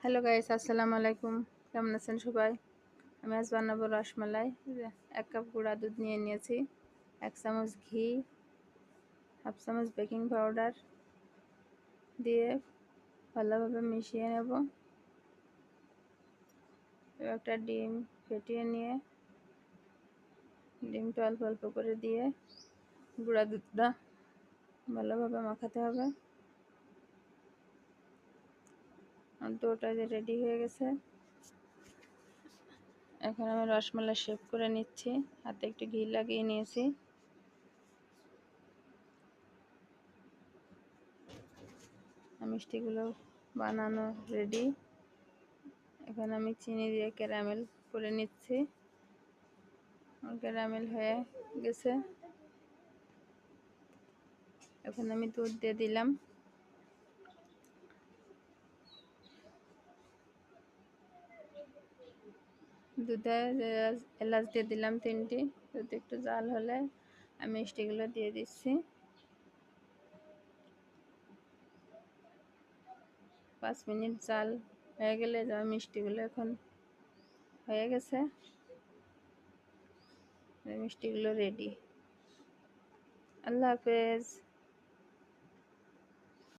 Hello guys, আসসালামু আলাইকুম। কেমন আছেন সবাই? আমি আজ বানাবো রসমালাই। এক কাপ গুঁড়া দুধ নিয়ে নিয়েছি, 1 চামচ ঘি, হাফ চামচ বেকিং পাউডার দিয়ে ভালোভাবে মিশিয়ে নেব। একটা ডিম ফেটিয়ে নিয়ে ডিমটা অল্প অল্প করে দিয়ে গুঁড়া দুধটা ভালোভাবে মাখাতে হবে। ডোটা রেডি হয়ে গেছে। এখন আমি রসমালাই শেপ করে নিচ্ছি। হাতে একটু ঘি লাগিয়ে নিয়েছি। মিষ্টিগুলো বানানো রেডি। এখন আমি চিনি দিয়ে ক্যারামেল করে নিচ্ছি। ক্যারামেল হয়ে গেছে। এখন আমি দুধ দিয়ে দিলাম। দুধে এলাচ দিয়ে দিলাম 3টি। দুধ একটু জাল হলে আমি মিষ্টিগুলো দিয়ে দিচ্ছি। 5 মিনিট জাল হয়ে গেলে মিষ্টিগুলো এখন হয়ে গেছে। মিষ্টিগুলো রেডি। আল্লাহ হাফেজ।